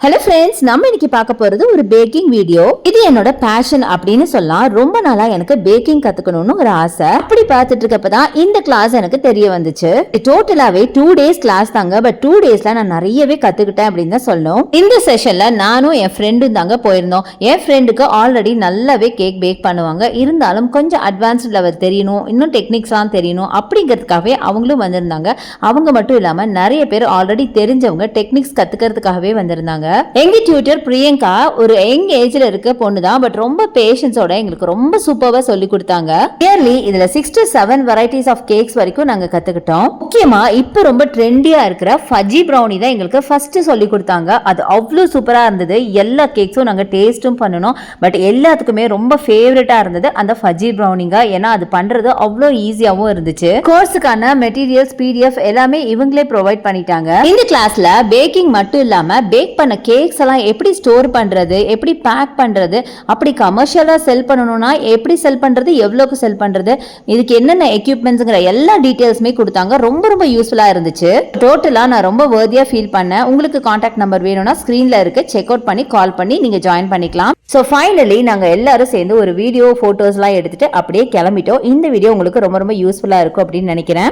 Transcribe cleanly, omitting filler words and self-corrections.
Hello friends, நம்ம இன்னைக்கு பார்க்க போறது ஒரு பேக்கிங் வீடியோ. இது என்னோட பேஷன் அப்படின்னு சொல்லலாம். ரொம்ப நாளா எனக்கு பேக்கிங் கத்துக்கணும்னு ஒரு ஆசை. அப்படி பார்த்துட்டு இருக்கப்பதான் இந்த கிளாஸ் எனக்கு தெரிய வந்துச்சு. டோட்டலாவே 2 days கிளாஸ் தாங்க. பட் 2 daysல நான் நிறையவே கத்துக்கிட்டேன் அப்படின்னு தான் சொல்லணும். இந்த செஷன்ல நானும் என் ஃப்ரெண்டும் தாங்க போயிருந்தோம். என் ஃப்ரெண்டுக்கு ஆல்ரெடி நல்லாவே கேக் பேக் பண்ணுவாங்க. இருந்தாலும் கொஞ்சம் அட்வான்ஸ்ட் லெவல் தெரியணும், இன்னும் டெக்னிக்ஸ்லாம் தெரியணும் அப்படிங்கிறதுக்காகவே அவங்களும் வந்திருந்தாங்க. அவங்க மட்டும் இல்லாம நிறைய பேர் ஆல்ரெடி தெரிஞ்சவங்க டெக்னிக்ஸ் கத்துக்கிறதுக்காகவே வந்திருந்தாங்க. எங்க டியூட்டர் பிரியங்கா ஒரு யங் ஏஜ்ல இருக்க பொண்ணு தான். பட் ரொம்ப பேஷன்ஸோட எங்களுக்கு ரொம்ப சூப்பரா சொல்லி கொடுத்தாங்க. நியர்லி இதுல 6 to 7 வெரைட்டிஸ் ஆஃப் கேக்ஸ் வரைக்கும் நாங்க கத்துக்கிட்டோம். முக்கியமா இப்ப ரொம்ப ட்ரெண்டியா இருக்கிற ஃபஜ்ஜி ப்ரௌனி தான் எங்களுக்கு ஃபர்ஸ்ட் சொல்லி கொடுத்தாங்க. அது அவ்வளவு சூப்பரா இருந்தது. எல்லா கேக்ஸும் நாங்க டேஸ்டும் பண்ணணும். பட் எல்லாத்துக்குமே ரொம்ப ஃபேவரட்டா இருந்தது அந்த ஃபஜ்ஜி ப்ரௌனிங்க. ஏன்னா அது பண்றது அவ்வளவு ஈஸியாவும் இருந்துச்சு. கோர்ஸுக்கான மெட்டீரியல்ஸ், பிடிஎஃப் எல்லாமே இவங்களே ப்ரொவைட் பண்ணிட்டாங்க. இந்த கிளாஸ்ல பேக்கிங் மட்டும் இல்லாம பேக் பண்ண கேக்ஸ் எல்லாம் எப்படி ஸ்டோர் பண்றது, எப்படி பேக் பண்றது, அப்படி கமர்ஷியலா செல் பண்ணணும்னா எப்படி செல் பண்றது, எவ்வளவுக்கு செல் பண்றது, இதுக்கு என்னென்ன எக்யூப்மெண்ட்ஸ்ங்கிற எல்லா டீடைல்ஸுமே கொடுத்தாங்க. ரொம்ப ரொம்ப யூஸ்ஃபுல்லா இருந்துச்சு. டோட்டலா நான் ரொம்ப வர்தியா ஃபீல் பண்ணேன். உங்களுக்கு கான்டாக்ட் நம்பர் வேணும்னா ஸ்கிரீன்ல இருக்கு, செக் அவுட் பண்ணி கால் பண்ணி நீங்க ஜாயின் பண்ணிக்கலாம். ஸோ ஃபைனலி நாங்க எல்லாரும் சேர்ந்து ஒரு வீடியோ, போட்டோஸ் எல்லாம் எடுத்துட்டு அப்படியே கிளம்பிட்டோம். இந்த வீடியோ உங்களுக்கு ரொம்ப ரொம்ப யூஸ்ஃபுல்லா இருக்கும் அப்படின்னு நினைக்கிறேன்.